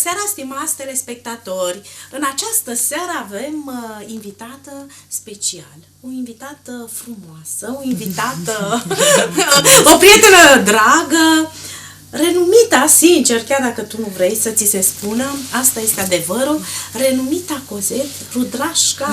seara, stimați telespectatori! În această seară avem invitată special. O invitată frumoasă, o invitată, o prietenă dragă, renumita, sincer, chiar dacă tu nu vrei să ți se spună, asta este adevărul, renumita Cozet Rudrașca,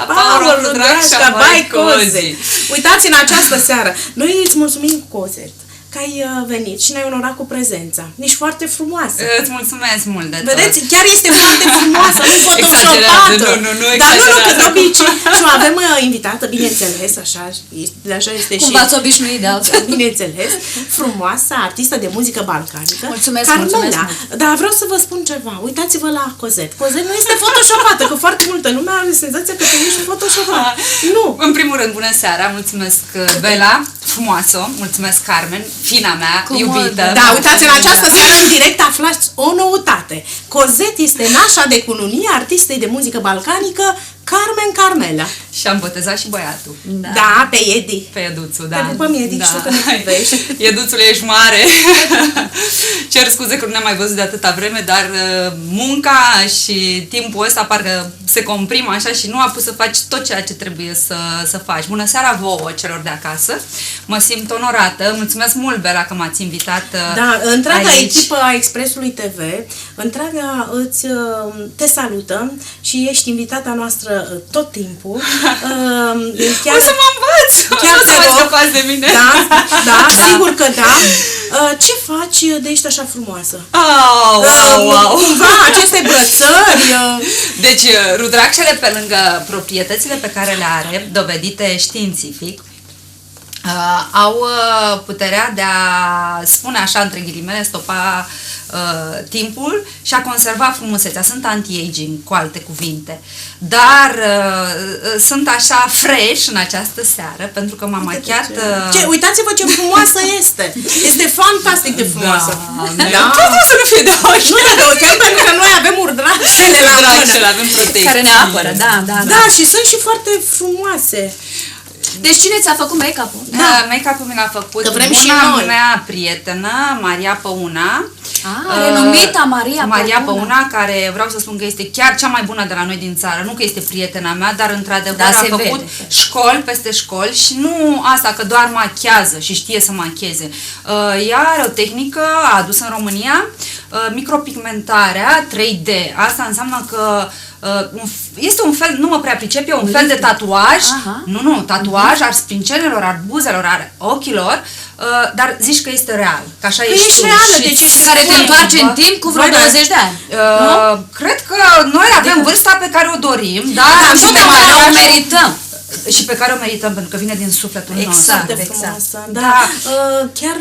Paul Rudrașca, bai Cozi. Uitați, în această seară, noi îți mulțumim, Cozet, că ai venit și ne-ai onorat cu prezența. Nici foarte frumoasă. Îți mulțumesc mult de tot. Vedeți, chiar este foarte frumoasă, nu photoshopată. Nu dar nu, că de obicei. Și o avem invitată, bineînțeles, așa este și... Cum v-ați obișnuit de altfel. Bineînțeles, frumoasă, artistă de muzică balcanică. Mulțumesc, Carmela. mulțumesc. Dar vreau să vă spun ceva. Uitați-vă la Cozet. Cozet nu este photoshopată, că foarte multă lume are senzația că tu ești photoshopată. Nu. În primul rând, bună seara, mulțumesc Bela, frumoasă, mulțumesc Carmen, fina mea, iubită. Da, uitați, în această seară în direct aflați o noutate. Cozet este nașa de cununie artistei de muzică balcanică Carmen Carmela. Și am botezat și băiatul. Da, pe Edi. Pe Eduțu, da. Te pupăm, Edi, știu că ne iubești. Eduțule, ești mare. Cer scuze că nu ne-am mai văzut de atâta vreme, dar munca și timpul ăsta parcă se comprimă așa și nu a pus să faci tot ceea ce trebuie să faci. Bună seara vouă, celor de acasă. Mă simt onorată. Mulțumesc mult, Bela, că m-ați invitat Da, întreaga aici. echipă a Expresului TV, întreaga te salută și ești invitata noastră tot timpul. Chiar, o să mă învăț! Chiar o să mă scăpați de mine! Da, sigur că da. Ce faci de ești așa frumoasă? Wow! Cumva aceste brățări... Deci, rudracșele, pe lângă proprietățile pe care le are, dovedite științific, au puterea de a, spune așa, între ghilimele, stopa timpul și a conserva frumusețea. Sunt anti-aging, cu alte cuvinte. Dar sunt așa fresh în această seară, pentru că m-am machiat... Uitați-vă ce frumoasă este! Este fantastic de frumoasă! Da. Totul să nu fie de ochi! Nu de ochi, pentru că noi avem urdracele la mână. Avem protecție. Care ne apără, da. Da, și sunt și foarte frumoase. Deci cine ți-a făcut make-up-ul? Da, make-up-ul mi l-a făcut că vrem buna și noi. mea prietenă, Maria Păuna. Renumita Maria Păuna, care vreau să spun că este chiar cea mai bună de la noi din țară. Nu că este prietena mea, dar într-adevăr a făcut școli peste școli și nu asta că doar machează și știe să macheze. Ea are o tehnică adusă în România, micropigmentarea 3D. Asta înseamnă că este un fel, nu mă prea pricep, e un fel de tatuaj. Nu, tatuaj al sprincenelor, al buzelor, al ochilor, dar zici că este real. Că așa ești reală, deci ești care te întoarce în timp cu vreo 20 de ani. Cred că noi avem vârsta pe care o dorim, dar și pe care o merităm. Și pe care o merităm, pentru că vine din sufletul nostru. Exact, de frumoasă. Da. Chiar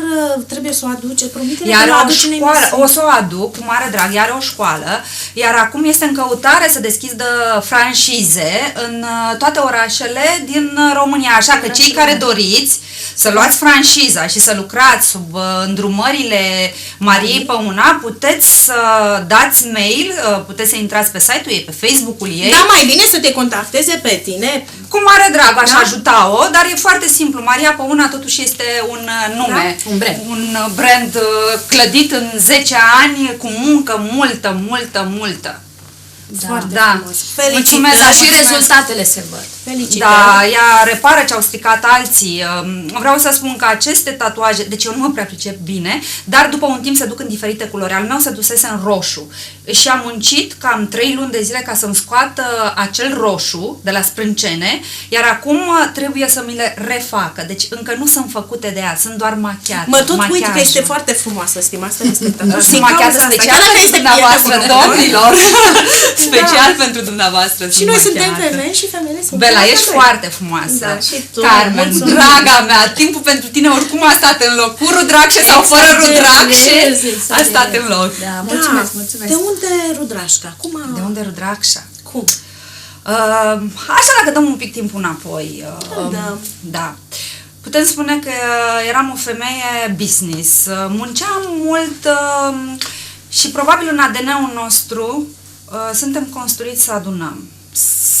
trebuie să o aduce. Promite-ne că o aduce în emisiune. O să o aduc cu mare drag. Ea are o școală, iar acum este în căutare să deschidă franșize în toate orașele din România. Așa că cei care doriți să luați franșiza și să lucrați sub îndrumările Mariei Păuna, puteți să dați mail, puteți să intrați pe site-ul ei, pe Facebook-ul ei. Da, mai bine să te contacteze pe tine. Cu mare drag aș ajuta-o, dar e foarte simplu. Maria Păuna totuși este un nume, un brand clădit în 10 ani cu muncă multă. Foarte frumos. Mulțumesc, dar și rezultatele se văd. Felicitări. Da, ea repară ce au stricat alții. Vreau să spun că aceste tatuaje, deci eu nu mă prea pricep bine, dar după un timp se duc în diferite culori. Al meu se dusese în roșu și am muncit cam 3 luni de zile ca să-mi scoată acel roșu de la sprâncene, iar acum trebuie să mi le refacă. Deci încă nu sunt făcute de ea, sunt doar machiate. Mă tot uit că este foarte frumoasă, stimați telespectatori. Sunt machiată special pentru dumneavoastră, domnilor. Special pentru dumneavoastră. Și noi suntem femei și femeile sunt Bela, ești foarte frumoasă. Da, și tu. Carmen, draga mea, timpul pentru tine oricum a stat în loc. Cu rudracșe sau fără rudracșe, a stat în loc. Da, mulțumesc, mulțumesc. De unde Rudrașca? De unde Rudrașca? Cum? Așa, dacă dăm un pic timpul înapoi. Da. Putem spune că eram o femeie business. Munceam mult și probabil în ADN-ul nostru suntem construiți să adunăm.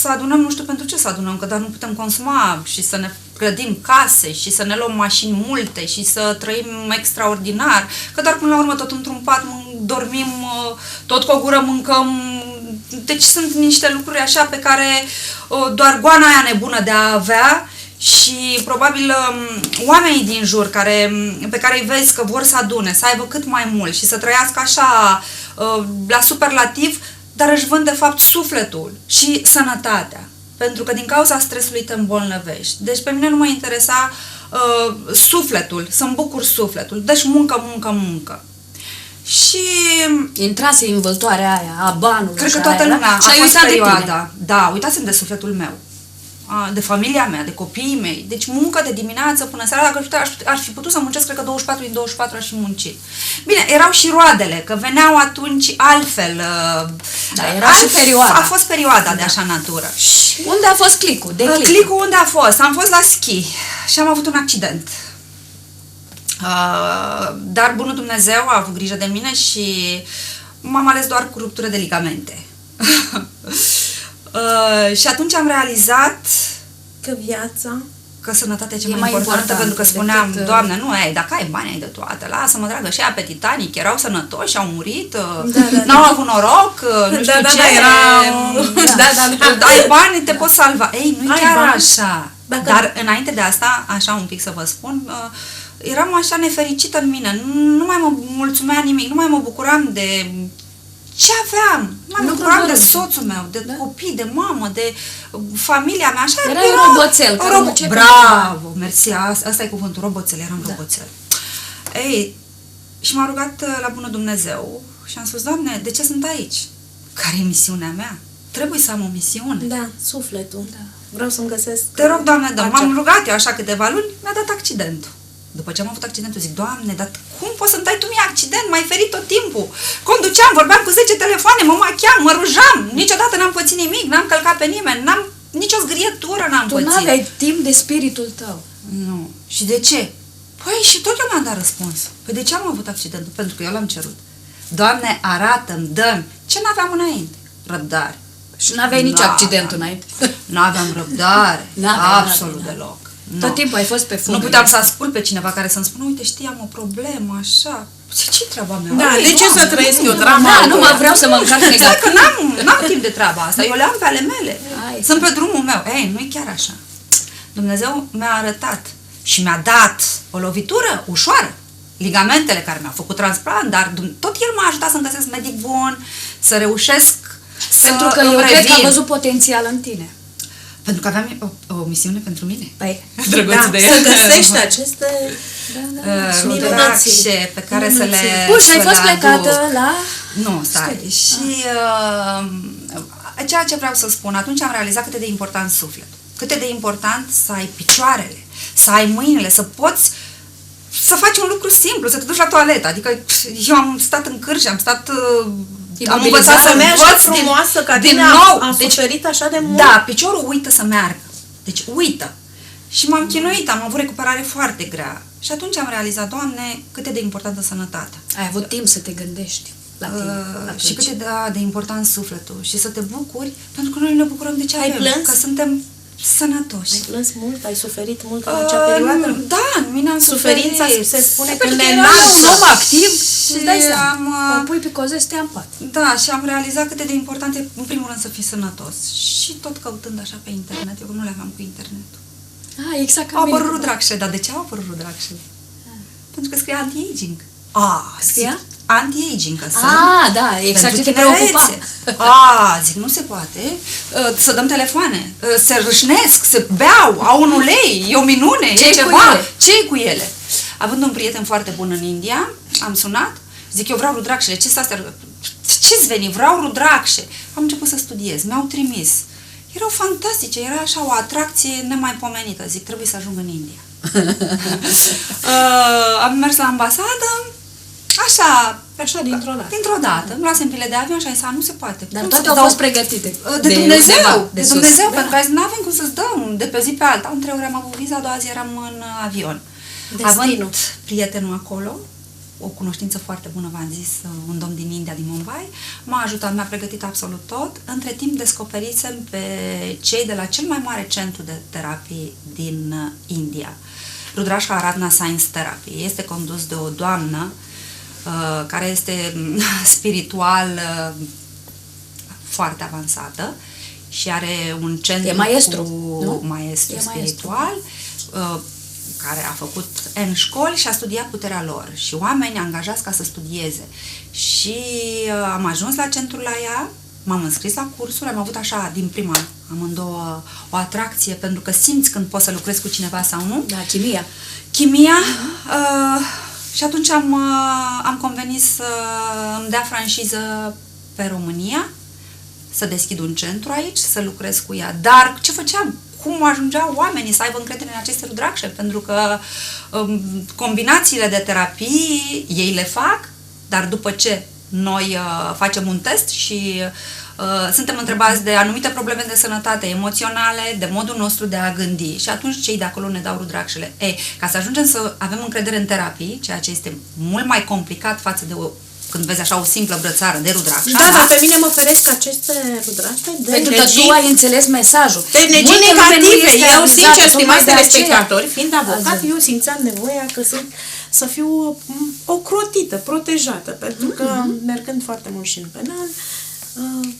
Să adunăm, nu știu pentru ce să adunăm, că doar nu putem consuma și să ne clădim case și să ne luăm mașini multe și să trăim extraordinar, că doar până la urmă tot într-un pat dormim tot cu o gură, mâncăm. Deci sunt niște lucruri așa pe care doar goana aia nebună de a avea și probabil oamenii din jur pe care îi vezi că vor să adune, să aibă cât mai mult și să trăiască așa la superlativ, dar își vând de fapt sufletul și sănătatea. Pentru că din cauza stresului te îmbolnăvești. Deci pe mine nu mă interesa sufletul, să-mi bucur sufletul. Deci muncă. Și intrase în vâltoarea aia, a banului. Cred că toată lumea și a ai fost uitat perioada. de tine. Da, uitasem de sufletul meu. De familia mea, de copiii mei. Deci muncă de dimineață până seara. Dacă ar fi putut să muncesc, cred că 24 din 24 aș fi muncit. Bine, erau și roadele, că veneau atunci altfel. Da, era și perioada. A fost perioada de așa natură. Unde a fost clicul? Clicul unde a fost? Am fost la schi și am avut un accident. Dar bunul Dumnezeu a avut grijă de mine și m-am ales doar cu ruptură de ligamente. Și atunci am realizat că sănătatea e cea mai importantă, pentru că spuneam, Doamne, nu ai, dacă ai bani, ai de toate, lasă-mă, dragă, și aia pe Titanic erau sănătoși, au murit, n-au avut noroc, nu știu ce, ai bani, te poți salva. Ei, nu-i chiar așa. Dar înainte de asta, așa un pic să vă spun, eram așa nefericită în mine, nu mai mă mulțumea nimic, nu mai mă bucuram de ce aveam, nu mai mă bucuram de soțul meu, de copii, de mamă, de familia mea, așa. Era roboțel. Bravo, mersi, asta e cuvântul, roboțel, eram roboțel. Ei, și m-a rugat la bunul Dumnezeu și am spus, Doamne, de ce sunt aici? Care e misiunea mea? Trebuie să am o misiune. Da, sufletul. Da. Vreau să-mi găsesc... Te rog, Doamne, m-am rugat eu așa câteva luni, mi-a dat accidentul. După ce am avut accidentul, zic, Doamne, dar cum poți să-mi dai tu mie accident? M-ai ferit tot timpul. Conduceam, vorbeam cu 10 telefoane, mă machiam, mă rujam. Niciodată n-am pățit nimic, n-am călcat pe nimeni, nicio zgrietură n-am pățit. Tu n-aveai timp de spiritul tău. Nu. Și de ce? Păi și tot eu mi-am dat răspuns. Păi de ce am avut accidentul? Pentru că eu l-am cerut. Doamne, arată-mi, dă-mi. Ce n-aveam înainte? Răbdare. Și n-aveai nici accident înainte. N-aveam răbdare. Absolut deloc. Tot timpul ai fost pe fund. Nu puteam să ascult pe cineva care să-mi spună, uite, știi, am o problemă, așa. Ce treaba mea? Da, de ce să trăiesc eu drama? Da, nu mă vreau să mă încarc negativ. Că n-am timp de treaba asta, eu le am pe ale mele. Sunt pe drumul meu. Ei, nu-i chiar așa. Dumnezeu mi-a arătat și mi-a dat o lovitură ușoară. Ligamentele care mi-au făcut transplant, dar tot El m-a ajutat să-mi găsesc medic bun, să reușesc pentru că eu cred că am văzut potențial în tine. Pentru că aveam o misiune pentru mine. Păi, să găsești aceste rudraxe pe care să le... Bun, și ai fost plecată la... Nu, stai. Și ceea ce vreau să spun, atunci am realizat cât de important sufletul. Cât de important să ai picioarele, să ai mâinile, să poți să faci un lucru simplu, să te duci la toaletă. Adică eu am stat în cârși, am stat... Am învățat să mergi frumoasă ca tine, a suferit așa de mult. Da, piciorul uită să meargă. Deci uită. Și m-am chinuit, am avut recuperare foarte grea. Și atunci am realizat, Doamne, cât e de importantă sănătatea. Ai avut timp să te gândești la tine. Și cât e de important sufletul. Și să te bucuri, pentru că noi ne bucurăm de ce avem. Plâns? Că suntem sănătoși. Ai plâns mult? Ai suferit mult în acea perioadă? Da, mine am Suferința se spune că ne era un om activ și îți dai seama. O pui pe coze să te ia în pat. Da, și am realizat cât de important e, în primul rând, să fii sănătos. Și tot căutând așa pe internet, eu nu le aveam cu internetul. Exact ca Au apărut rudraxe, dar de ce au apărut rudraxe? Pentru că scrie anti-aging. Scria? Anti-aging, că da, exact ce te preocupa. Zic, nu se poate să dăm telefoane, se râșnesc, se beau, au un ulei, e o minune, e ceva. Ce-i cu ele? Având un prieten foarte bun în India, am sunat, zic, eu vreau rudraxele, ce-s astea? Ce-ți veni? Vreau rudraxe. Am început să studiez, mi-au trimis. Erau fantastice, era așa o atracție nemaipomenită. Zic, trebuie să ajung în India. Am mers la ambasadă, așa dintr-o dată. Îmi luasem bile de avion și am zis, nu se poate. Dar toate au fost pregătite. De Dumnezeu. De Dumnezeu, pentru că nu avem cum să-ți dăm de pe zi pe alta. În 3 ore am avut viza, a doua zi eram în avion. Având prietenul acolo, o cunoștință foarte bună, v-am zis, un domn din India, din Mumbai, m-a ajutat, mi-a pregătit absolut tot. Între timp descoperisem pe cei de la cel mai mare centru de terapie din India, Rudrashka Aradhana Science Therapy. Este condus de o doamnă care este spiritual foarte avansată și are un centru cu maestru spiritual care a făcut N școli și a studiat puterea lor și oameni angajați ca să studieze. Și am ajuns la centrul la ea, m-am înscris la cursuri, am avut așa din prima amândouă o atracție, pentru că simți când poți să lucrezi cu cineva sau nu. Da, chimia. Chimia. Și atunci am convenit să îmi dea franșiză pe România, să deschid un centru aici, să lucrez cu ea. Dar ce făceam? Cum ajungeau oamenii să aibă încredere în aceste rudracșe? Pentru că combinațiile de terapii ei le fac, dar după ce noi facem un test și suntem întrebați de anumite probleme de sănătate emoționale, de modul nostru de a gândi și atunci cei de acolo ne dau rudracșele. Ei, ca să ajungem să avem încredere în terapii, ceea ce este mult mai complicat față de când vezi așa o simplă brățară de rudracșa. Da, dar pe mine mă feresc aceste rudracșe de pentru că tu ai înțeles mesajul. De energii negative. Eu, sincer, stimați telespectatori, fiind avocat, eu simțeam nevoia să fiu ocrotită, protejată, pentru că mergând foarte mult și în penal,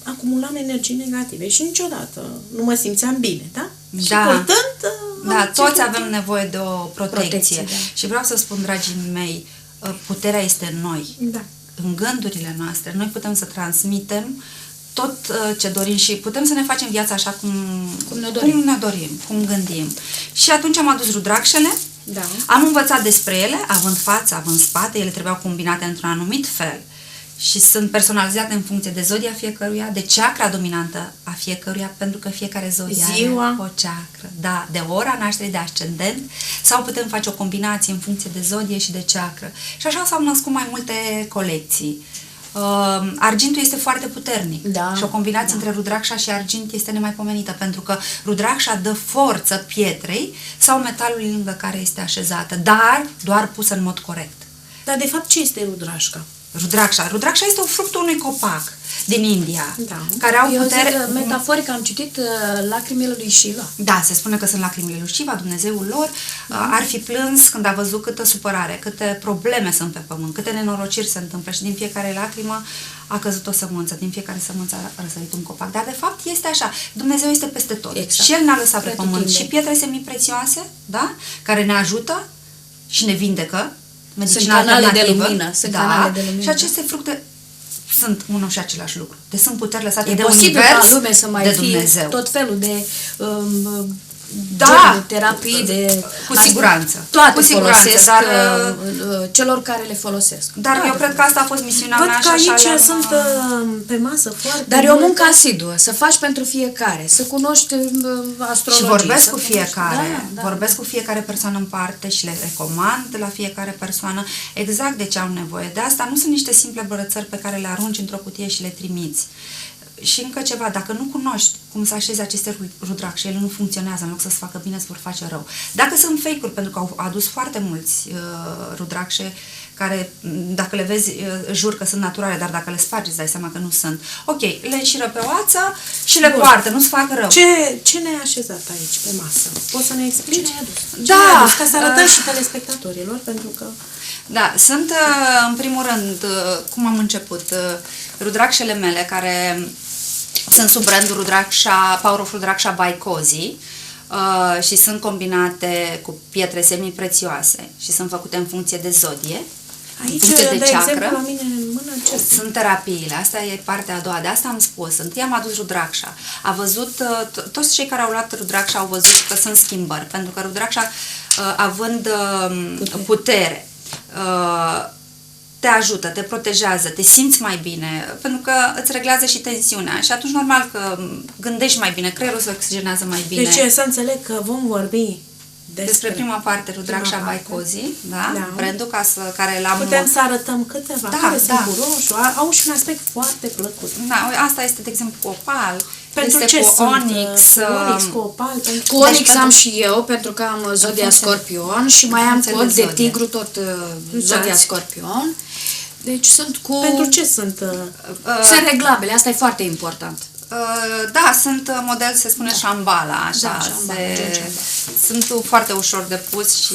acumulam energii negative și niciodată nu mă simțeam bine, da? Da. Și purtând... Da, toți avem nevoie de o protecție. Da. Și vreau să spun, dragii mei, puterea este în noi. Da. În gândurile noastre. Noi putem să transmitem tot ce dorim și putem să ne facem viața așa cum ne dorim, cum gândim. Și atunci am adus rudracșele, am învățat despre ele, având față, având spate, ele trebuiau combinate într-un anumit fel și sunt personalizate în funcție de zodia fiecăruia, de chakra dominantă a fiecăruia, pentru că fiecare zodie are o chakra. Da, de ora nașterii, de ascendent, sau putem face o combinație în funcție de zodie și de chakra. Și așa s-au născut mai multe colecții. Argintul este foarte puternic și o combinație între rudracșa și argint este nemaipomenită, pentru că rudracșa dă forță pietrei sau metalului lângă care este așezată, dar doar pusă în mod corect. Dar de fapt ce este rudrașca? Rudracșa este un fructul unui copac din India, care au putere... Eu zic, metaforic am citit lacrimile lui Shiva. Da, se spune că sunt lacrimile lui Shiva, Dumnezeul lor. Ar fi plâns când a văzut câtă supărare, câte probleme sunt pe pământ, câte nenorociri se întâmplă și din fiecare lacrimă a căzut o sămânță, din fiecare sămânță a răsărit un copac. Dar de fapt este așa, Dumnezeu este peste tot. Și El ne-a lăsat pe pământ și pietre semiprețioase, da? Care ne ajută și ne vindecă. Sunt canale de lumină. Și aceste fructe sunt unul și același lucru. Deci sunt puteri lăsate de univers, univers, ca lume să mai de fie Dumnezeu. Tot felul de terapii, cu siguranță. Toate folosesc, dar celor care le folosesc. Dar eu cred că asta a fost misiunea mea. Văd că aici sunt pe masă foarte dar e o muncă asiduă, să faci pentru fiecare, să cunoști astrologie. Și vorbesc cu fiecare, vorbesc cu fiecare persoană în parte și le recomand la fiecare persoană exact de ce au nevoie. De asta nu sunt niște simple brățări pe care le arunci într-o cutie și le trimiți. Și încă ceva, dacă nu cunoști cum să așezi aceste rudracșe, ele nu funcționează, în loc să-ți facă bine, îți vor face rău. Dacă sunt fake-uri, pentru că au adus foarte mulți rudracșe care, dacă le vezi, jur că sunt naturale, dar dacă le spargi, îți dai seama că nu sunt. Ok, le înșiră pe oață și le poartă, nu-ți fac rău. Ce ne-ai așezat aici pe masă? Poți să ne explici? Ce ne-ai adus? Da, ca să arătăm și telespectatorilor, pentru că... Da, sunt, în primul rând, cum am început, rudracșele mele, care sunt sub brandul Power of Rudraksha by Cozy și sunt combinate cu pietre semiprețioase și sunt făcute în funcție de zodie. Aici, de exemplu, la mine în mână, ce sunt terapiile. Asta e partea a doua. De asta am spus. Întâi am adus rudraksha. A văzut, toți cei care au luat rudraksha au văzut că sunt schimbări. Pentru că rudraksha, având putere, te ajută, te protejează, te simți mai bine, pentru că îți reglează și tensiunea. Și atunci, normal că gândești mai bine, creierul se oxigenează mai bine. Deci, să înțeleg că vom vorbi despre prima parte, Rudraksha by Cozy, brandul care l-am... Putem să arătăm câteva, care sunt cu roșu, au și un aspect foarte plăcut. Da, asta este, de exemplu, cu opal, pentru este ce cu sunt? onyx. Cu onyx, cu opal. Cu onyx am și eu, pentru că am zodia Scorpion și mai am cod de tigru, tot zodia Scorpion. Deci sunt cu... Pentru ce sunt? Sunt reglabile, asta e foarte important. Da, sunt model, se spune șambala, așa. Sunt foarte ușor de pus și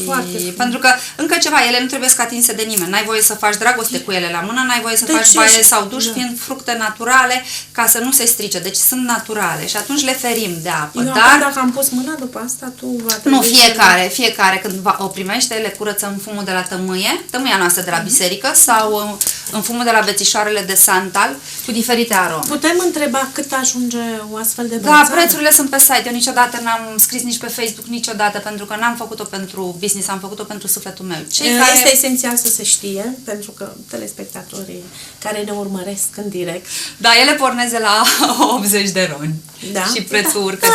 pentru că încă ceva, ele nu trebuie să atinse de nimeni. N-ai voie să faci dragoste cu ele la mână, n-ai voie să faci baie sau duș, fiind fructe naturale, ca să nu se strice. Deci sunt naturale și atunci le ferim de apă. Dar dacă am pus mâna după asta, tu va trebui. Nu, fiecare când o primește, le curăță în fumul de la tămâia noastră de la biserică sau în fumul de la bețișoarele de santal cu diferite arome. Putem întreba cât ajunge o astfel de brățară? Da, prețurile sunt pe site. Eu niciodată n-am scris nici pe Facebook, niciodată, pentru că n-am făcut-o pentru business, am făcut-o pentru sufletul meu. Este esențial să se știe, pentru că telespectatorii care ne urmăresc în direct. Da, ele pornesc de la 80 de roni. Da? Și prețul urcă,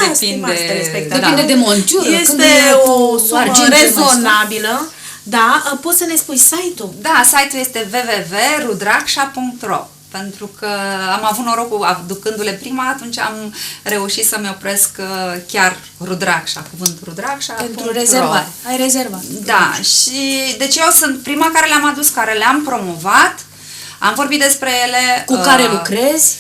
depinde de montură. Este o sumă rezonabilă. Da, poți să ne spui site-ul? Da, site-ul este www.rudraksha.ro. Pentru că am avut norocul, aducându-le prima, atunci am reușit să-mi opresc chiar Rudraksha, cuvântul Rudraksha. Pentru rezervare. Ai rezervat. Da, și deci eu sunt prima care le-am adus, care le-am promovat, am vorbit despre ele. Cu care lucrezi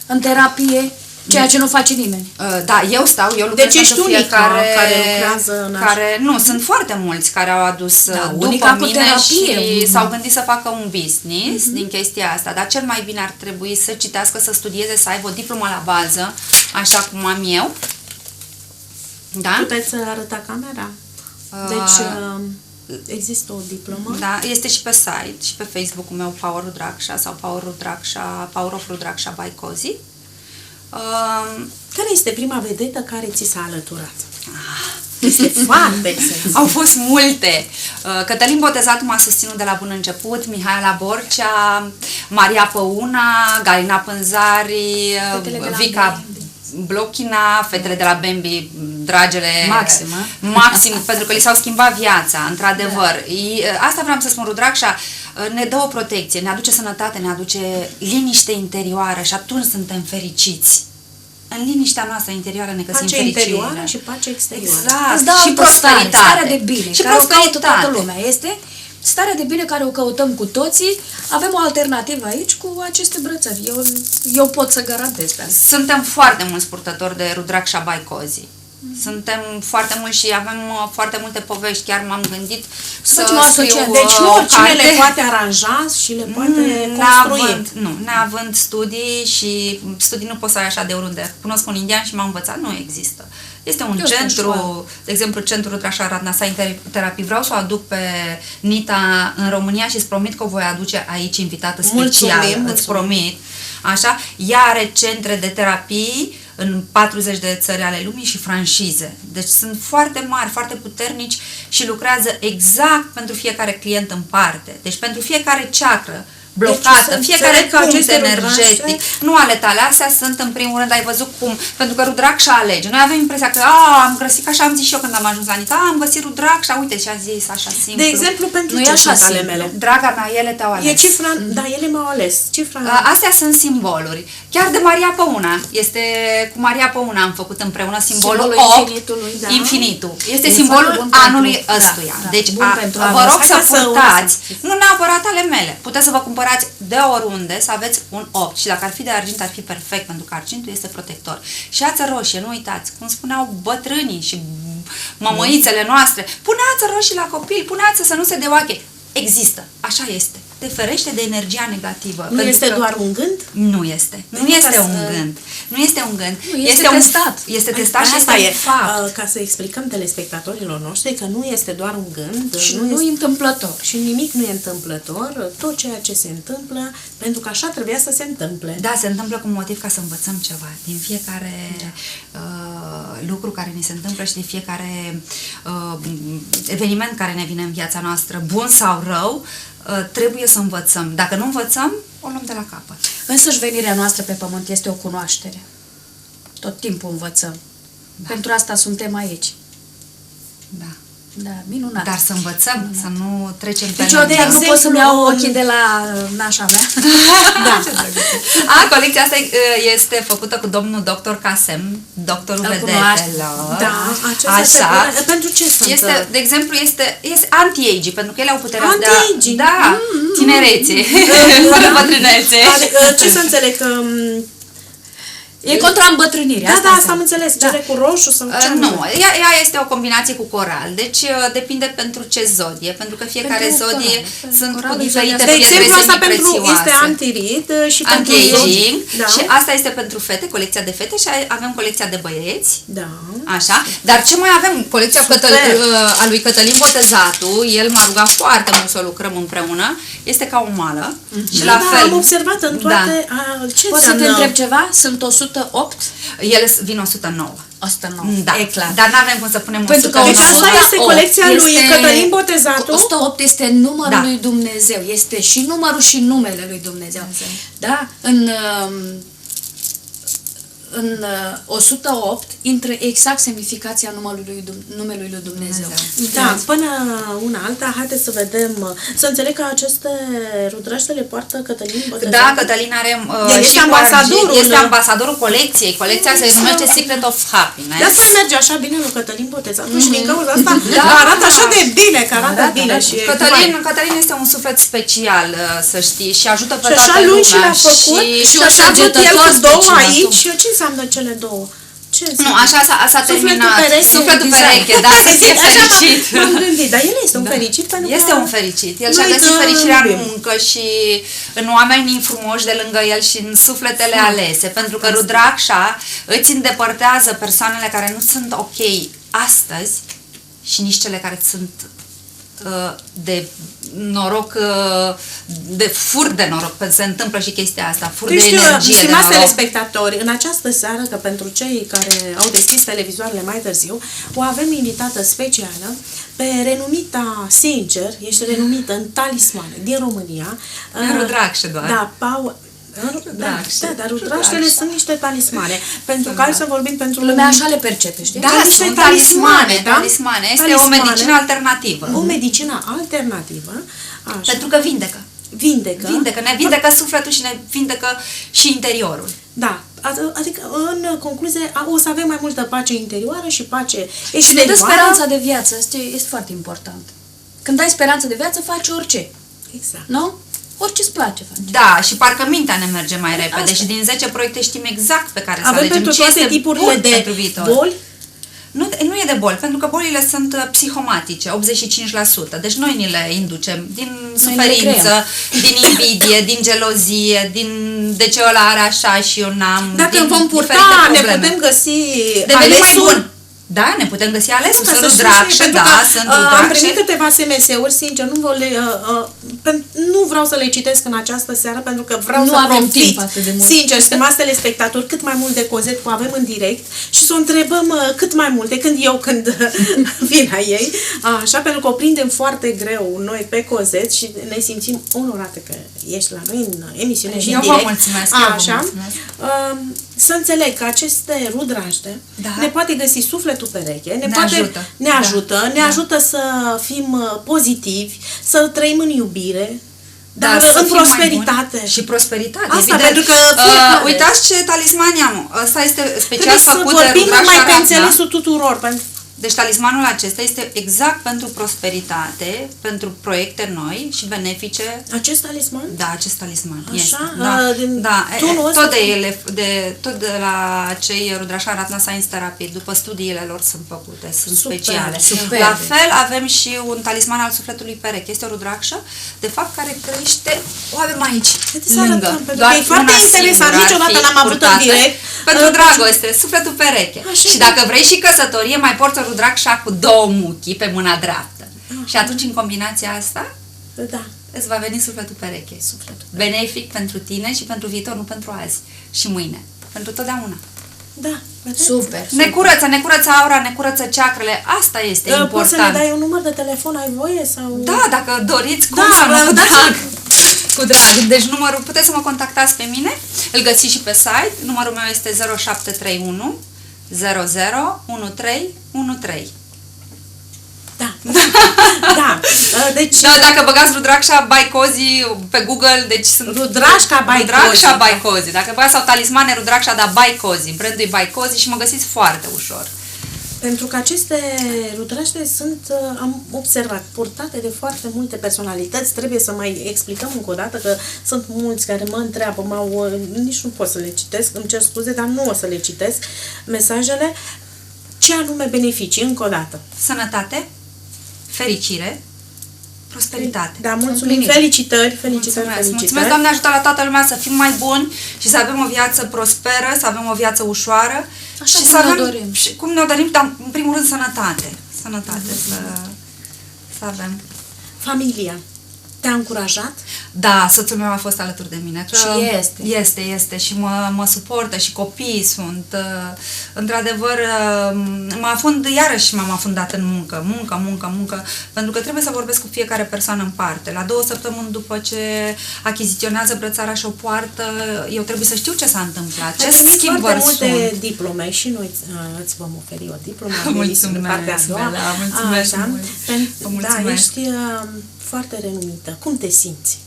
în terapie, ceea ce nu face nimeni. Da, eu lucrez. Deci ești unica care lucrează în Nu, sunt foarte mulți care au adus după mine și s-au gândit să facă un business din chestia asta, dar cel mai bine ar trebui să citească, să studieze, să aibă o diplomă la bază, așa cum am eu. Da? Puteți arăta camera? Deci există o diplomă. Da, este și pe site și pe Facebook-ul meu Power Rudraksha sau Power of Rudraksha by Cozy. Care este prima vedetă care ți s-a alăturat? Este foarte esențial. Au fost multe. Cătălin Botezatul m-a susținut de la bun început, Mihaela Borcea, Maria Păuna, Galina Pânzari, Vica Blochina, fetele de la Bambi, dragele Maxim, pentru că li s-au schimbat viața, într-adevăr. Asta vreau să spun, Rudraksha ne dă o protecție, ne aduce sănătate, ne aduce liniște interioară și atunci suntem fericiți. În liniștea noastră interioară ne găsim pace interioară și pace exterioară. Exact. Și prosperitate. Starea de bine, și care o caută toată lumea. Este starea de bine care o căutăm cu toții. Avem o alternativă aici cu aceste brățări. Eu pot să garantez pe asta. Suntem foarte mulți purtători de Rudraksha by Cozy. Suntem foarte mulți și avem foarte multe povești. Chiar m-am gândit să scriu deci nu oricine le poate aranja și le poate construi. Neavând studii și studii nu poți să ai așa de oriunde. Cunosc un indian și m-a învățat, nu există. Este un centru, de exemplu, centrul Rudraksha Radnasai Therapy. Vreau să o aduc pe Nita în România și îți promit că o voi aduce aici invitată specială. Îți promit. Așa, ea are centre de terapii în 40 de țări ale lumii și franșize. Deci sunt foarte mari, foarte puternici și lucrează exact pentru fiecare client în parte. Deci pentru fiecare chakră blocată, deci, fiecare punct energetic. Nu ale tale, astea sunt în primul rând, ai văzut cum, pentru că Rudraksha alege. Noi avem impresia că am găsit, așa am zis și eu când am ajuns la Nita, am găsit Rudraksha, uite și am zis așa simplu. De exemplu, pentru nu ce ale mele? Draga mea, ele te-au ales. E cifra, da, ele m-au ales. Cifra. Astea sunt simboluri. Chiar de Maria Păuna. Este cu Maria Păuna am făcut împreună simbolul 8, infinitul. Este simbolul anului ăstuia. Deci vă rog să purtați, nu neapărat ale mele. Puteți să vă cumpărați de oriunde să aveți un 8 și dacă ar fi de argint ar fi perfect, pentru că argintul este protector. Și ață roșie, nu uitați, cum spuneau bătrânii și mămăițele noastre, puneață roșii la copil, puneață să nu se deoache. Există, așa este. Te ferește de energia negativă. Nu este doar un gând? Nu este. Nu este un gând. Nu este un gând. Este testat. Este testat și este fapt. Ca să explicăm telespectatorilor noștri că nu este doar un gând. Și nu e întâmplător. Și nimic nu e întâmplător. Tot ceea ce se întâmplă, pentru că așa trebuia să se întâmple. Da, se întâmplă cu motiv ca să învățăm ceva. Din fiecare lucru care ni se întâmplă și din fiecare eveniment care ne vine în viața noastră, bun sau rău, trebuie să învățăm. Dacă nu învățăm, o luăm de la capăt. Însăși venirea noastră pe pământ este o cunoaștere. Tot timpul învățăm. Da. Pentru asta suntem aici. Da. Da, minunat. Dar să învățăm, să nu trecem pe lângă. Nu pot să-mi iau ochii de la nașa mea. Da. Colecția asta este făcută cu domnul doctor Casem, doctorul vedetelor. Da, așa. Pentru ce sunt? Este, de exemplu, este anti-age, pentru că ele au puterea de anti-age? Da, tinerețe, fără bătrânețe. Adică, ce să înțeleg? E contra îmbătrânirii. Da, asta am înțeles. Cere cu roșu sau ce? Nu, ea este o combinație cu coral. Deci depinde pentru ce zodie, pentru că fiecare zodie sunt cu diferite de exemplu, asta pentru prețioase. este antirid și pentru anti-aging. Da. Și asta este pentru fete, colecția de fete, și avem colecția de băieți. Da. Așa. Dar ce mai avem? Colecția a lui Cătălin Botezatu, el m-a rugat foarte mult să lucrăm împreună. Este ca o mală. Și la fel. Am observat în toate. Ce Poți să te întreb ceva? Sunt 108? Ele vin 109. 109. Da. E clar. Dar nu avem cum să punem Pentru că 109. Deci asta este colecția lui Cătălin Botezatu. 108 este numărul lui Dumnezeu. Este și numărul și numele lui Dumnezeu. Da? În 108 intră exact semnificația numelui lui Dumnezeu. Da, până una alta, haideți să vedem, să înțeleg că aceste rudraște le poartă Cătălin Botezatu. Da, Cătălin are este ambasadorul. Este ambasadorul colecției. Colecția se numește Secret of Happiness. De asta merge așa bine lui Cătălin Botezatu și din cauza asta arată așa de bine, că arată bine. Și Cătălin este un suflet special, să știi, și ajută pe toată lumea. Și așa luni și l-a făcut și așa a avut el cu două aici. Ce înseamnă cele două? Nu, așa s-a terminat. Sufletul pereche, da, să fie fericit. M-am gândit, dar el este un fericit pentru că... Este un fericit. El și-a găsit fericirea în muncă și în oamenii frumoși de lângă el și în sufletele alese. Pentru că Rudraksha îți îndepărtează persoanele care nu sunt ok astăzi și nici cele care sunt de noroc, de fur de noroc, pentru că se întâmplă și chestia asta, fur de energie, de noroc. Telespectatori, în această seară, că pentru cei care au deschis televizoarele mai târziu, o avem invitată specială pe renumita, sincer, ești renumită în talismane din România. Rudraksha doar. Da, Da, dar rudraștele sunt niște talismane. Pentru că să vorbim pentru lumea așa le percepe, știi? Da, sunt talismane. Talismane. Este o medicină alternativă. O medicină alternativă. Așa. Pentru că vindecă. Ne vindecă sufletul și ne vindecă și interiorul. Da, adică în concluzie o să avem mai multă pace interioară și pace exterioară. Și ne dă speranța de viață, este foarte important. Când ai speranță de viață, faci orice. Exact. Nu? Orice îți place face. Da, și parcă mintea ne merge mai repede. Asta. Și din 10 proiecte știm exact pe care să alegem. Avem pentru toate tipurile de boli? Nu e de boli, pentru că bolile sunt psihomatice, 85%. Deci noi ni le inducem din suferință, din invidie, din gelozie, de ce ăla are așa și eu n-am. Dacă vom purta, ne putem găsi devenim mai bun. Da, ne putem găsi alesul, sunt Rudraksha, sunt Rudraksha. Am primit câteva SMS-uri, sincer, nu vreau să le citesc în această seară, pentru că vreau să profit, sincer, stimați telespectatori, cât mai mult de Cozetu avem în direct și să o întrebăm cât mai multe, când vin la ei, așa, pentru că o prindem foarte greu noi pe Cozet și ne simțim onorate că ești la noi în emisiune și în direct. Vă mulțumesc, așa, să înțeleg că aceste rudraște ne poate găsi sufletul pereche, ne ajută să fim pozitivi, să trăim în iubire, dar în prosperitate. Și prosperitate, asta, evident. Pentru că uitați ce talismani am. Ăsta este special făcut de vorbim Rudraksha numai pe Ratna. înțelesul tuturor. Deci talismanul acesta este exact pentru prosperitate, pentru proiecte noi și benefice. Acest talisman? Da, acest talisman. Așa? Tot de la cei Rudraksha Ratna Science Therapy, după studiile lor sunt făcute, sunt speciale. Super. La fel avem și un talisman al sufletului pereche. Este o Rudraksha, de fapt, care trăiește, o avem aici, lângă. E foarte interesant, niciodată n-am avut în direct. Pentru dragoste, sufletul pereche. Și dacă vrei și căsătorie, mai porți o Rudraksha cu două muchii pe mâna dreaptă. Și atunci, în combinația asta, îți va veni sufletul pereche. Benefic pentru tine și pentru viitor, nu pentru azi și mâine. Pentru totdeauna. Da. Super. Ne curăță aura, ne curăță chakrele. Asta este important. Poți să ne dai un număr de telefon, ai voie? Sau? Da, dacă doriți, cum să nu, cu drag. Cu drag. Deci numărul, puteți să mă contactați pe mine, îl găsiți și pe site. Numărul meu este 0731 001313. Da. Deci, dacă băgați Rudraksha by Cozy pe Google, deci sunt Rudraksha by Cozy. Dacă băgați sau talismane Rudraksha, dar by Cozy, brandul e by Cozy și mă găsiți foarte ușor. Pentru că aceste rudraște sunt, am observat, purtate de foarte multe personalități. Trebuie să mai explicăm încă o dată că sunt mulți care mă întreabă, nici nu pot să le citesc, îmi cer scuze, dar nu o să le citesc mesajele. Ce anume beneficii, încă o dată? Sănătate, fericire, prosperitate. Da, mulțumim, felicitări. Mulțumesc, Doamne ajută la toată lumea să fim mai buni și să avem o viață prosperă, să avem o viață ușoară. Așa și cum să avem, ne dorim. Și cum ne dorim, dar în primul rând sănătate. Sănătate să avem. Familia. Te-a încurajat? Da, soțul meu a fost alături de mine. Că Și este și mă suportă și copiii sunt. Într-adevăr, m-am afundat în muncă, pentru că trebuie să vorbesc cu fiecare persoană în parte. La 2 săptămâni după ce achiziționează brățara și o poartă, eu trebuie să știu ce s-a întâmplat, ce schimbări sunt. multe diplome și noi îți vom oferi o diplomă. Mulțumesc, partea a doua. mulțumesc mult. Da, ești foarte renumită. Cum te simți?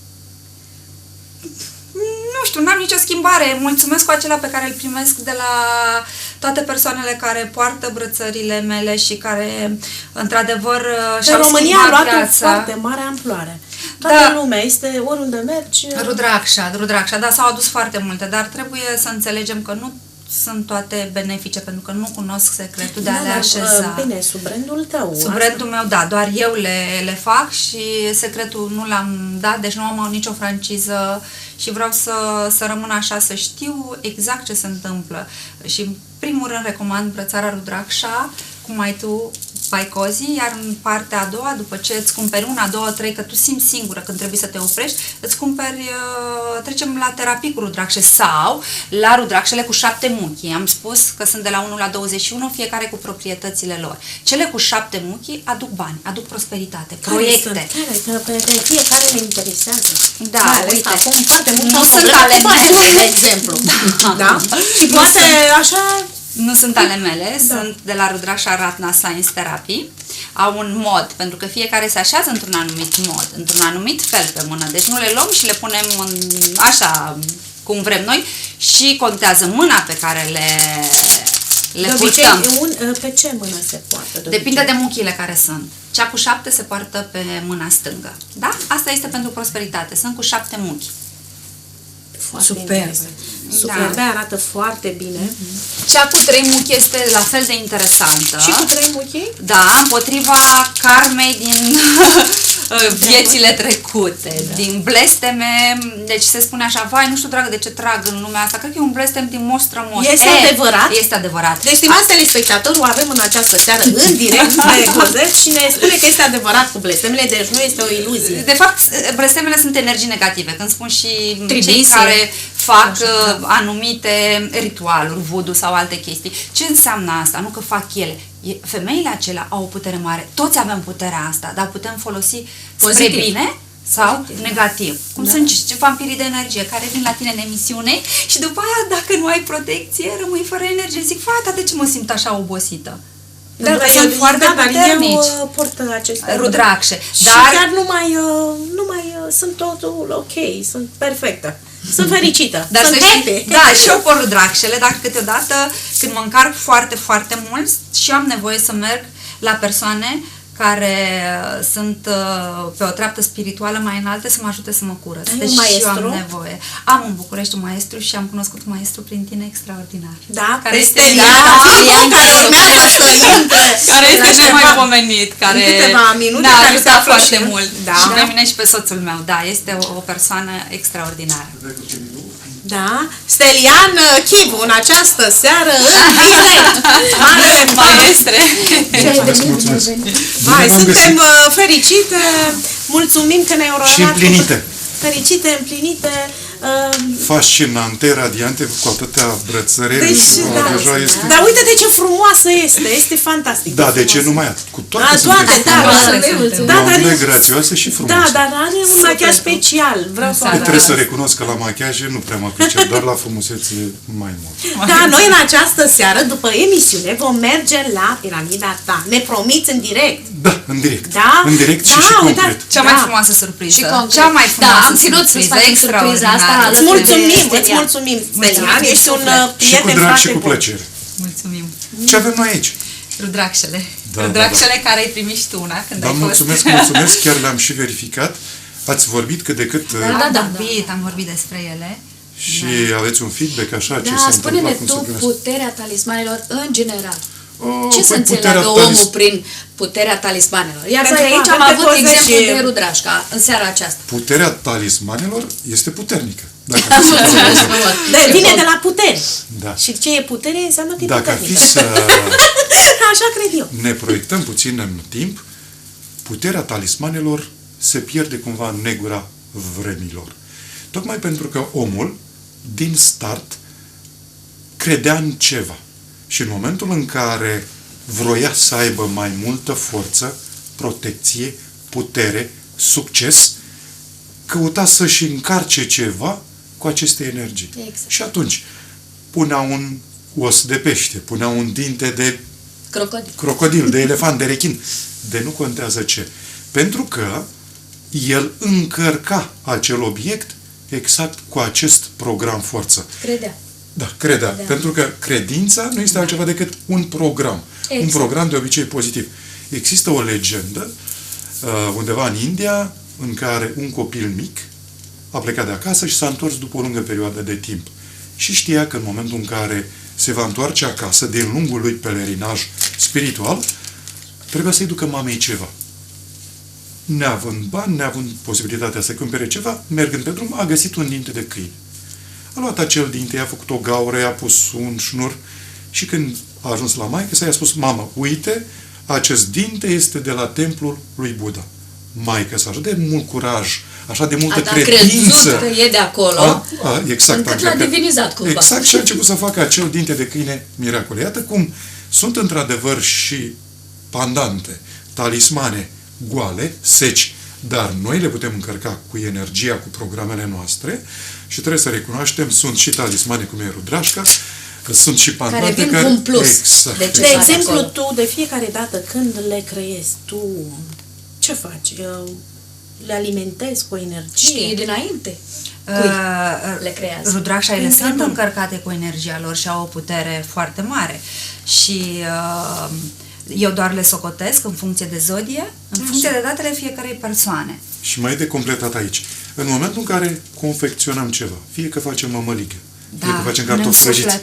Nu știu, n-am nicio schimbare. Mulțumesc cu acela pe care îl primesc de la toate persoanele care poartă brățările mele și care, într-adevăr, și-au schimbat România a luat o viața. foarte mare amploare. Toată lumea este, oriunde mergi... Rudraksha, da, s-au adus foarte multe, dar trebuie să înțelegem că nu sunt toate benefice, pentru că nu cunosc secretul de a le așeza. Bine, sub brandul tău. Sub brandul meu, da, doar eu le fac și secretul nu l-am dat, deci nu am nicio franciză și vreau să rămân așa, să știu exact ce se întâmplă. Și în primul rând recomand brățara Rudraksha, cum ai tu, by Cozy, iar în partea a doua, după ce îți cumperi 1, 2, 3, că tu simți singură când trebuie să te oprești, îți cumperi, trecem la terapii cu rudrakshe sau la rudrakshele cu 7 muchi. Am spus că sunt de la 1 la 21, fiecare cu proprietățile lor. Cele cu 7 muchi aduc bani, aduc prosperitate, proiecte. Pe fiecare le interesează. Da, uite, acum foarte mult nu sunt ale mele, de exemplu. Da? Și poate așa... Nu sunt ale mele, sunt de la Rudraksha Ratna Science Therapy. Au un mod, pentru că fiecare se așează într-un anumit mod, într-un anumit fel pe mână. Deci nu le luăm și le punem așa cum vrem noi și contează mâna pe care le purtăm. Pe ce mână se poartă? Depinde de muchile care sunt. Cea cu 7 se poartă pe mâna stângă. Da? Asta este pentru prosperitate. Sunt cu 7 muchi. Super, arată foarte bine. Cea cu 3 muchi este la fel de interesantă. Și cu 3 muchi? Da, împotriva karmei din viețile trecute, din blesteme. Deci se spune așa, vai, nu știu, dragă, de ce trag în lumea asta. Cred că e un blestem din moș strămoș. Este adevărat? Este adevărat. Deci, stimați telespectatori, o avem în această seară în direct pe Cozet și ne spune că este adevărat cu blestemele, deci nu este o iluzie. De fapt, blestemele sunt energii negative. Când spun și cei care fac anumite ritualuri, voodoo sau alte chestii. Ce înseamnă asta? Nu că fac ele. Femeile acelea au o putere mare. Toți avem puterea asta, dar putem folosi spre bine sau negativ. Cum sunt vampirii de energie care vin la tine în emisiune și după aia, dacă nu ai protecție, rămâi fără energie. Zic, fata, de ce mă simt așa obosită? Dar sunt foarte puternici. Eu port aceste rudrakshe. Și chiar nu mai sunt totul ok, sunt perfectă. Sunt fericită. Dar sunt happy. Da, și eu port rudrakshele, dar câteodată când mă încarc foarte, foarte mult și eu am nevoie să merg la persoane care sunt pe o treaptă spirituală mai înaltă să mă ajute să mă curăț. Deci și eu am nevoie. Am în București un maestru și am cunoscut un maestru prin tine extraordinar. Da, care este care este cel mai pomenit, care ne-a ajutat foarte mult. Și pe mine și pe soțul meu. Da, este o persoană extraordinară. Da, Stelian Chivu în această seară în direct. Maestre! Suntem fericite, mulțumim că ne-ai onorat. Și împlinite. Fericite, împlinite. Fascinante, radiante, cu atâtea brățăreli. Deci, dar uite de ce frumoasă este, este fantastic. Da, de ce numai atât? Cu toate sunt grațioase și frumoase. Da, dar are un machiaj special. Vreau să trebuie să recunosc că la machiaje nu prea mă pricep, dar la frumusețe mai mult. Da, noi în această seară, după emisiune, vom merge la piramida ta. Ne promiți în direct? Da, în direct. Da? În direct și concret. Cea mai frumoasă surpriză. Cea mai frumoasă surpriză, extraordinară. Îți mulțumim, Stelian, ești un prieten și cu drag și cu plăcere. Mulțumim. Ce avem noi aici? Rudracșele. Da, Rudracșele care ai primit și tu una când ai fost. Mulțumesc, chiar le-am și verificat. Ați vorbit cât de cât... Am vorbit despre ele. Și aveți un feedback așa, ce se întâmplă? Spune-ne tu puterea talismanelor în general. Ce să înțeleagă omul prin puterea talismanelor? Iar aici am avut exemplu de Rudrașca în seara aceasta. Puterea talismanelor este puternică. Vine de la putere. Da. Și ce e putere înseamnă că e Dacă puternică. Așa cred eu. Ne proiectăm puțin în timp, puterea talismanelor se pierde cumva în negura vremilor. Tocmai pentru că omul, din start, credea în ceva. Și în momentul în care vroia să aibă mai multă forță, protecție, putere, succes, căuta să-și încarce ceva cu aceste energii. Exact. Și atunci punea un os de pește, punea un dinte de crocodil, de elefant, de rechin, de nu contează ce. Pentru că el încărca acel obiect exact cu acest program forță. Credea. Da, credea. Pentru că credința nu este altceva decât un program. Exact. Un program de obicei pozitiv. Există o legendă undeva în India în care un copil mic a plecat de acasă și s-a întors după o lungă perioadă de timp. Și știa că în momentul în care se va întoarce acasă, din lungul lui pelerinaj spiritual, trebuia să-i ducă mamei ceva. Neavând bani, neavând posibilitatea să cumpere ceva, mergând pe drum, a găsit un dinte de câine. A luat acel dinte, i-a făcut o gaură, i-a pus un șnur și când a ajuns la maică sa, i-a spus: mamă, uite, acest dinte este de la templul lui Buddha. Maică sa, așa de mult curaj, așa de multă credință. A crezut că e de acolo, exact, încât l-a divinizat cumva. Exact, și a început să facă acel dinte de câine miracole. Iată cum sunt într-adevăr și pandante, talismane goale, seci, dar noi le putem încărca cu energia, cu programele noastre și trebuie să recunoaștem, sunt și talismane cum e Rudrașca, că sunt și pandante care vin cu un plus. Exact. De exemplu, tu, de fiecare dată când le creezi, tu ce faci? Le alimentezi cu energie? Știi dinainte. Le creează. Rudrașaile sunt încărcate cu energia lor și au o putere foarte mare. Și eu doar le socotesc în funcție de zodie, în funcție de datele fiecarei persoane. Și mai e de completat aici. În momentul în care confecționăm ceva, fie că facem mămăligă, fie că facem cartofi prăjiți.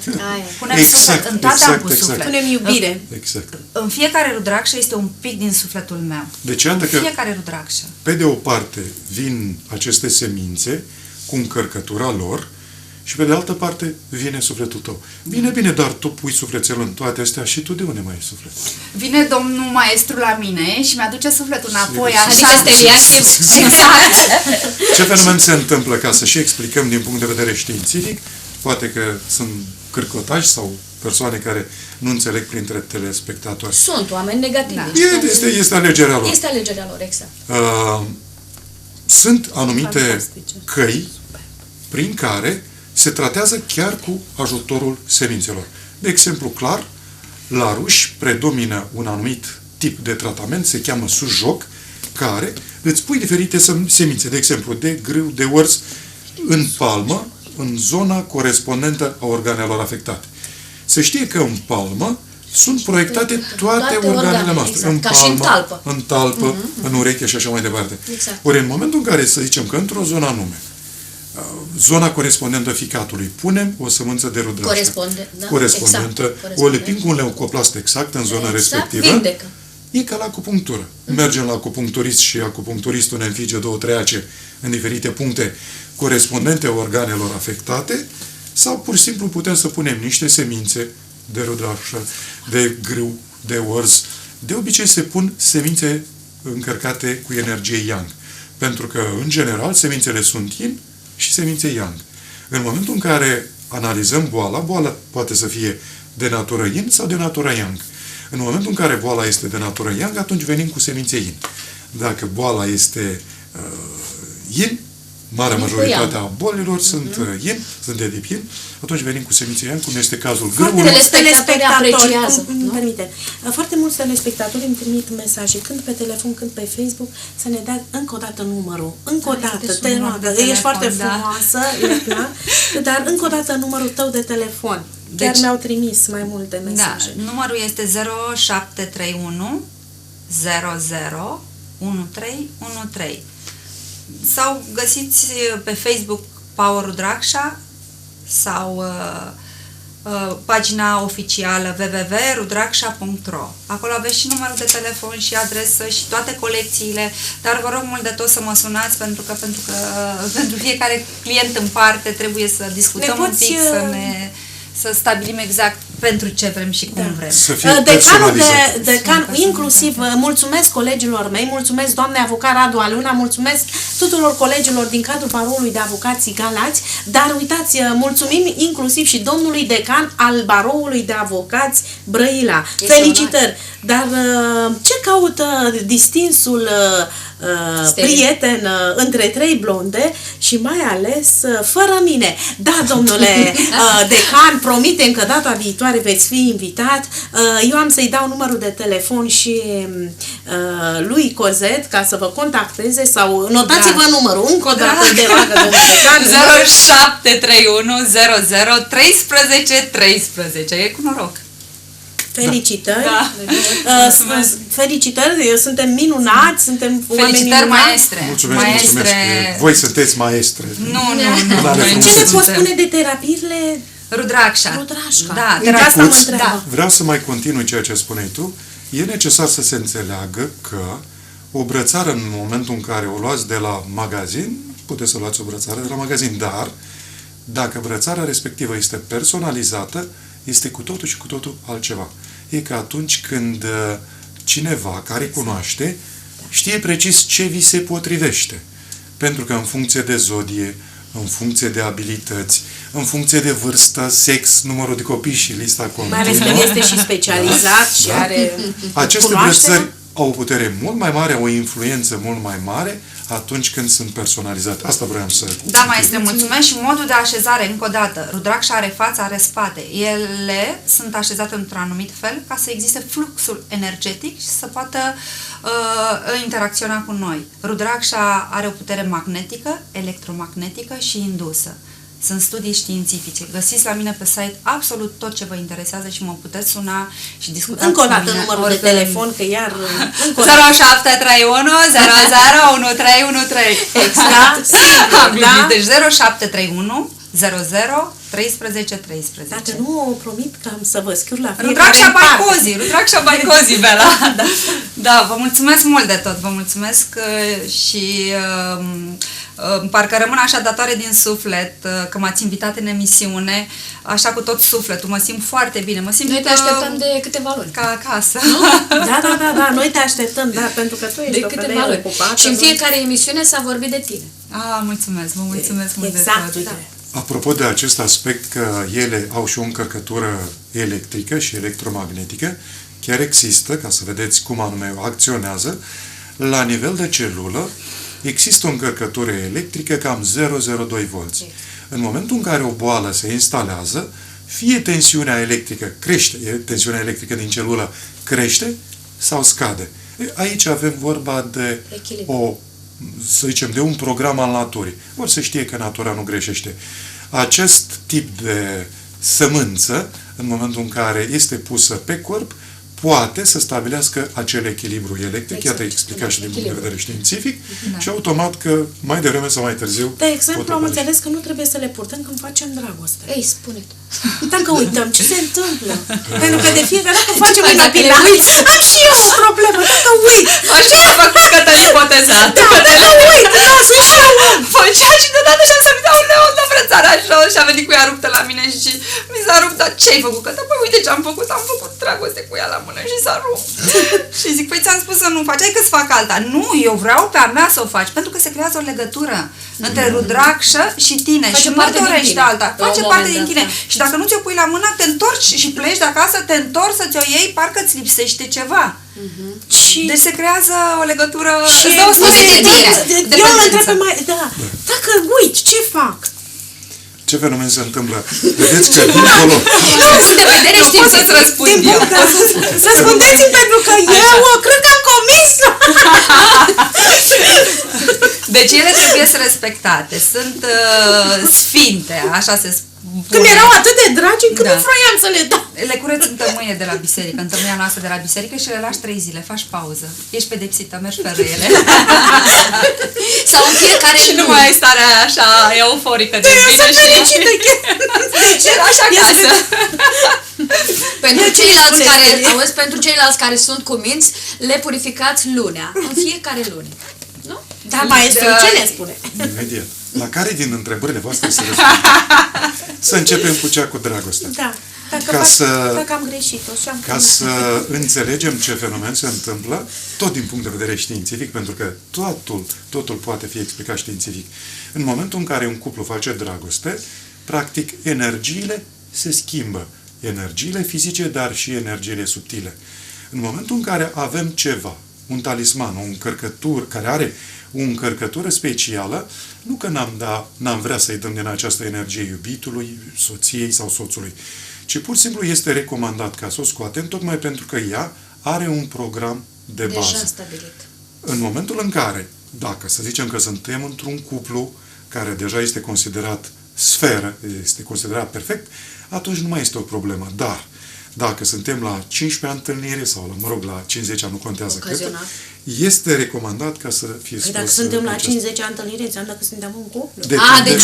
Punem suflet, în toate am pus suflet. Punem iubire. Exact. În fiecare rudracșă este un pic din sufletul meu. Deci, în fiecare rudracșă. Pe de o parte vin aceste semințe cu încărcătura lor și pe de altă parte vine sufletul tău. Bine, dar tu pui sufletelul în toate astea și tu de unde mai ai suflet? Vine domnul maestru la mine și mi-aduce sufletul înapoi. Adică este reactiv. Exact. Ce fenomen se întâmplă, ca să și explicăm din punct de vedere științific? Poate că sunt cârcotași sau persoane care nu înțeleg printre telespectatori. Sunt oameni negativi. Da. Este alegerea lor. Este alegerea lor, exact. Sunt anumite căi prin care se tratează chiar cu ajutorul semințelor. De exemplu clar, la ruși predomină un anumit tip de tratament, se cheamă sujoc, care îți pui diferite semințe, de exemplu, de grâu, de orz, în palmă, în zona corespondentă a organelor afectate. Se știe că în palmă sunt proiectate toate organele noastre. Exact. În ca palmă, și în talpă. În talpă, în ureche și așa mai departe. Exact. Ori în momentul în care, să zicem că într-o zonă anume, zona corespondentă ficatului, punem o sămânță de rudrașcă. Corespondentă. Exact. O lipim cu un leucoplast exact în zona respectivă. Vindecă. E ca la acupunctură. Mergem la acupuncturist și acupuncturistul ne înfige 2-3 ace în diferite puncte corespondente organelor afectate, sau pur și simplu putem să punem niște semințe de rudrașă, de grâu, de orz. De obicei se pun semințe încărcate cu energie yang. Pentru că, în general, semințele sunt yin și semințe yang. În momentul în care analizăm boala poate să fie de natură yin sau de natură yang. În momentul în care boala este de natură yang, atunci venim cu semințe yin. Dacă boala este yin, marea majoritate a bolilor sunt yin, sunt de tip yin, atunci venim cu semințe yang, cum este cazul grâului. Foarte mulți telespectatori îmi trimit mesaje, când pe telefon, când pe Facebook, să ne dea încă o dată numărul. Încă o dată, te rog, ești foarte frumoasă, dar încă o dată numărul tău de telefon. Chiar mi-au trimis mai multe mesaje. Da, numărul este 0731 00 1313. Sau găsiți pe Facebook Power Rudraksha sau pagina oficială www.rudraksha.ro. Acolo aveți și numărul de telefon și adresă și toate colecțiile, dar vă rog mult de tot să mă sunați pentru că pentru fiecare client în parte trebuie să discutăm un pic, să stabilim exact pentru ce vrem și cum vrem. Decanul inclusiv, mulțumesc colegilor mei, mulțumesc doamnei avocat Radu Aluna, mulțumesc tuturor colegilor din cadrul Baroului de Avocații Galați, dar uitați, mulțumim inclusiv și domnului decan al Baroului de Avocați Brăila. Felicitări! Dar ce caută distinsul prieten între trei blonde și mai ales fără mine? Da, domnule decan, promitem că data viitoare veți fi invitat. Eu am să-i dau numărul de telefon și lui Cozet ca să vă contacteze sau notați-vă numărul încă o dată de ragă, domnule decan. 0731 00 13 13. E cu noroc. Felicitări! Da. Felicitări! Suntem minunați, suntem oameni Felicitări, minunați. maestre! Mulțumesc! Voi sunteți maestre! Nu. Ce ne poți spune de terapiile Rudraksha? Da, Vreau să mai continui ceea ce spuneai tu. E necesar să se înțeleagă că o brățară, în momentul în care o luați de la magazin, puteți să luați o brățară de la magazin, dar dacă brățara respectivă este personalizată, este cu totul și cu totul altceva. E că atunci când cineva care cunoaște știe precis ce vi se potrivește. Pentru că în funcție de zodie, în funcție de abilități, în funcție de vârstă, sex, numărul de copii și lista continuă. Mai ales că este și specializat și are aceste brățări au o putere mult mai mare, o influență mult mai mare atunci când sunt personalizate. Asta vreau să... Da, maestre, mulțumesc. Și modul de așezare, încă o dată. Rudraksha are față, are spate. Ele sunt așezate într-un anumit fel ca să existe fluxul energetic și să poată interacționa cu noi. Rudraksha are o putere magnetică, electromagnetică și indusă. Sunt studii științifice. Găsiți la mine pe site absolut tot ce vă interesează și mă puteți suna și discutați. Încă o dată numărul de telefon, că iar... 0731 00 1313. Exact. Da? Deci 0731 00 13 13. Dacă nu, promit că am să vă scriu la fiecare Rudraksha by Cozy, Bela. Da, vă mulțumesc mult de tot. Vă mulțumesc și... parcă rămân așa datoare din suflet că m-ați invitat în emisiune, așa cu tot sufletul, mă simt foarte bine, mă simt... Noi te așteptăm de câteva luni. Ca acasă. Da, noi te așteptăm, da, pentru că tu ești o femeie ocupată. Și în fiecare emisiune s-a vorbit de tine. Mulțumesc, vă mulțumesc mult exact, de tot. Apropo de acest aspect că ele au și o încărcătură electrică și electromagnetică, chiar există, ca să vedeți cum anume acționează, la nivel de celulă, există o încărcătură electrică cam 0,02 volți. În momentul în care o boală se instalează, fie tensiunea electrică crește, tensiunea electrică din celulă crește sau scade. Aici avem vorba de să zicem, de un program al naturii. Vor să știe că natura nu greșește. Acest tip de sămânță, în momentul în care este pusă pe corp, poate să stabilească acel echilibru electric, iată explicat și din punct de vedere științific, și automat că mai devreme sau mai târziu... De exemplu, am înțeles că nu trebuie să le purtăm când facem dragoste. Ei, spune-te. Dacă uităm, ce se întâmplă? Pentru că de fiecare dată facem un apila. Am și eu o problemă, dacă uit. Așa a făcut Cătălin Botezat. Da, dacă uit, sunt și eu. Făcea și deodată și-am să-mi dau o brățară așa și a venit cu ea ruptă la mine și mi s-a rupt, dar ce-ai făcut? Că, păi uite ce am făcut dragoste cu ea la mână și s-a rupt. Și zic, păi ți-am spus să nu faci, hai că-ți fac alta. Nu, eu vreau pe a mea să o faci, pentru că se creează o legătură între Rudraksha și tine și nu dorești alta. Face parte din tine. Și dacă nu ți-o pui la mână, te întorci și pleci de acasă, te întorci să ți-o iei, parcă îți lipsește ceva. Deci se creează o legătură și îți dau o stare de tine. Eu îl întreb pe mai... Da. Dacă uit, ce fac? Ce fenomen se întâmplă? Vedeți că dincolo... De vedere știi să-ți răspund eu. Să spuneți-mi pentru că eu cred că am comis. Deci ele trebuie să respectate. Sunt sfinte, așa se pune. Când erau atât de dragi încât nu vroiam să le dau. Le cureți în tămâie de la biserică, în tămâia noastră de la biserică și le lași 3 zile, faci pauză. Ești pedepsită, mergi fără ele. Sau în fiecare și nu mai ai starea aia așa euforică de bine și... Deci așa acasă. Pentru ceilalți care sunt cuminți, le purificați lunea, în fiecare luni. Nu? Da, maestru, ce ne spune? Imediat. La care din întrebările voastre să răspund? Să începem cu cea cu dragostea. Da. Dacă am greșit-o și am ca să înțelegem ce fenomen se întâmplă, tot din punct de vedere științific, pentru că totul poate fi explicat științific. În momentul în care un cuplu face dragoste, practic energiile se schimbă. Energiile fizice, dar și energiile subtile. În momentul în care avem ceva, un talisman, o încărcătură, care are o încărcătură specială, nu că n-am vrea să-i dăm din această energie iubitului, soției sau soțului, ci pur și simplu este recomandat ca să o scoatem, tocmai pentru că ea are un program de bază. Deja stabilit. În momentul în care, dacă să zicem că suntem într-un cuplu care deja este considerat sferă, este considerat perfect, atunci nu mai este o problemă. Dar, dacă suntem la 15 întâlnire sau, la 50, nu contează cât, este recomandat ca să fie spus. Dacă suntem la 50 întâlnire, înseamnă că suntem în cuplu. Deci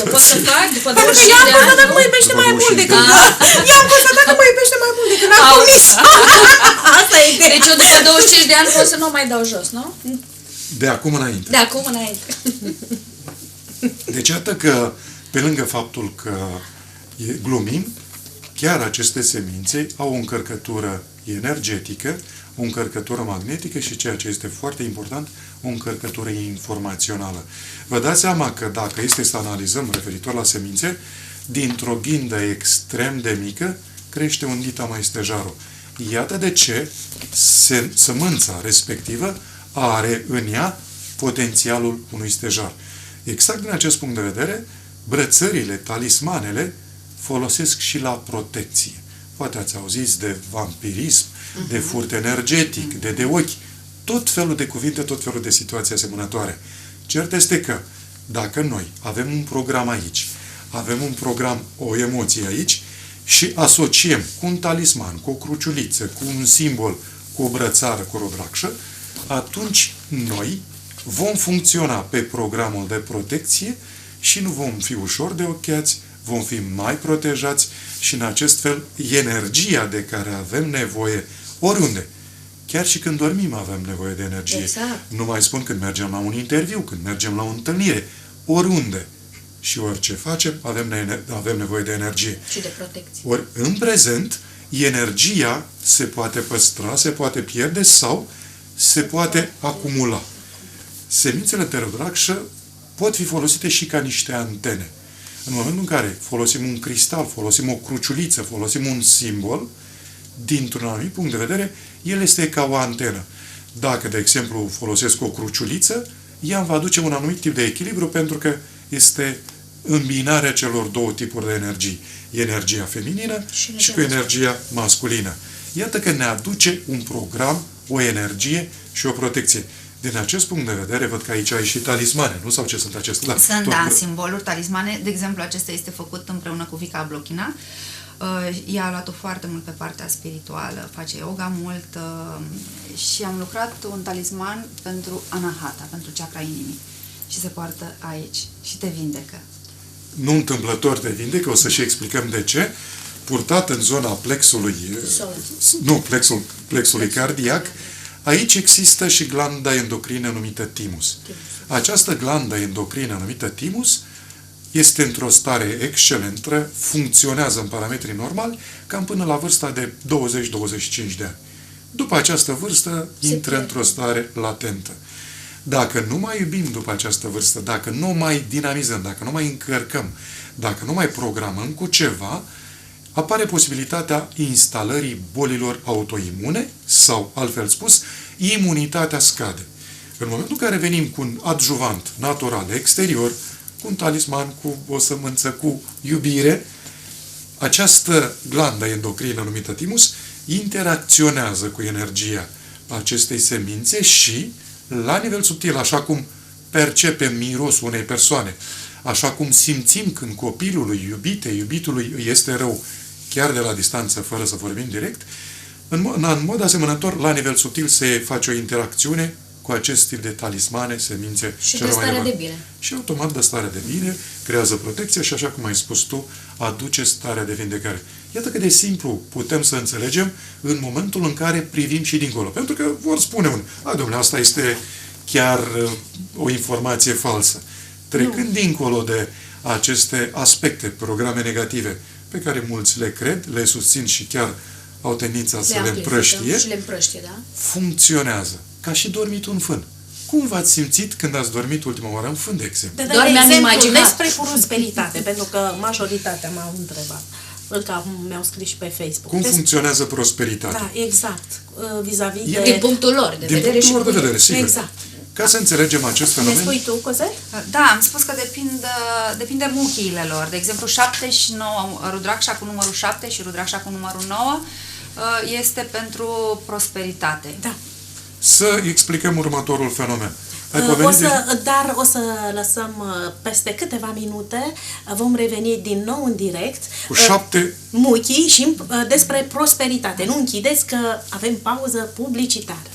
eu pot să fac după 25 de ani. Eu am constatat că mă iubește mai mult decât... Eu am constatat că mă iubește mai mult decât am comis. Asta e ideea. Deci eu după 25 de ani pot să nu mai dau jos, nu? De acum înainte. De acum înainte. Deci iată că, pe lângă faptul că glumim, chiar aceste semințe au o încărcătură energetică, o încărcătură magnetică și, ceea ce este foarte important, o încărcătură informațională. Vă dați seama că dacă este să analizăm referitor la semințe, dintr-o ghindă extrem de mică crește un dita mai stejarul. Iată de ce sămânța respectivă are în ea potențialul unui stejar. Exact din acest punct de vedere, brățările, talismanele folosesc și la protecție. Poate ați auzit de vampirism, de furt energetic, de ochi, tot felul de cuvinte, tot felul de situații asemănătoare. Cert este că, dacă noi avem un program aici, avem un program, o emoție aici, și asociem cu un talisman, cu o cruciuliță, cu un simbol, cu o brățară, cu o rodrakșă, atunci noi vom funcționa pe programul de protecție și nu vom fi ușor de ochiați, vom fi mai protejați și în acest fel energia de care avem nevoie oriunde, chiar și când dormim avem nevoie de energie. Exact. Nu mai spun când mergem la un interviu, când mergem la o întâlnire, oriunde și orice facem, avem nevoie de energie. Și de protecție. Ori în prezent, energia se poate păstra, se poate pierde sau se poate acumula. Semințele de rodrakșă pot fi folosite și ca niște antene. În momentul în care folosim un cristal, folosim o cruciuliță, folosim un simbol, dintr-un anumit punct de vedere, el este ca o antenă. Dacă, de exemplu, folosesc o cruciuliță, ea îmi va aduce un anumit tip de echilibru pentru că este îmbinarea celor două tipuri de energii. Energia feminină și cu energia masculină. Iată că ne aduce un program, o energie și o protecție. Din acest punct de vedere, văd că aici ai și talismane, nu? Sau ce sunt acestea? Sunt, simboluri, talismane. De exemplu, acesta este făcut împreună cu Vika Blochina. Ea a luat-o foarte mult pe partea spirituală, face yoga mult și am lucrat un talisman pentru Anahata, pentru chakra inimii. Și se poartă aici și te vindecă. Nu întâmplător te vindecă, o să și explicăm de ce. Purtat în zona plexului, plexului cardiac, aici există și glanda endocrină numită thymus. Această glandă endocrină numită thymus este într-o stare excelentă, funcționează în parametrii normali, cam până la vârsta de 20-25 de ani. După această vârstă, intră într-o stare latentă. Dacă nu mai iubim după această vârstă, dacă nu mai dinamizăm, dacă nu mai încărcăm, dacă nu mai programăm cu ceva, apare posibilitatea instalării bolilor autoimune sau, altfel spus, imunitatea scade. În momentul în care venim cu un adjuvant natural exterior, cu un talisman, cu o sămânță, cu iubire, această glandă endocrină numită thymus interacționează cu energia acestei semințe și, la nivel subtil, așa cum percepem mirosul unei persoane, așa cum simțim când copilului, iubitului îi este rău, chiar de la distanță, fără să vorbim direct, în mod asemănător, la nivel subtil, se face o interacțiune cu acest tip de talismane, semințe și de stare de bine. Și automat de stare de bine, creează protecție și, așa cum ai spus tu, aduce starea de vindecare. Iată cât de simplu putem să înțelegem în momentul în care privim și dincolo. Pentru că vor spune domnule, asta este chiar o informație falsă. Trecând dincolo de aceste aspecte, programe negative, pe care mulți le cred, le susțin și chiar au tendința să le împrăștie, funcționează. Ca și dormit un fân. Cum v-ați simțit când ați dormit ultima oară în fân, de exemplu? Dormeam imaginat. Despre prosperitate, pentru că majoritatea m-au întrebat. Mi-au scris și pe Facebook. Cum funcționează prosperitatea? Da, exact. Vis-a-vis de... Din punctul lor de vedere. Din punctul lor de vedere, sigur. Exact. Ca să înțelegem acest fenomen... Ne spui tu, Cozet? Da, am spus că depinde muchiile lor. De exemplu, 7 și 9, Rudraksha cu numărul 7 și Rudraksha cu numărul 9 este pentru prosperitate. Da. Să explicăm următorul fenomen. Dar o să lăsăm peste câteva minute, vom reveni din nou în direct cu 7 muchii și despre prosperitate. Nu închideți că avem pauză publicitară.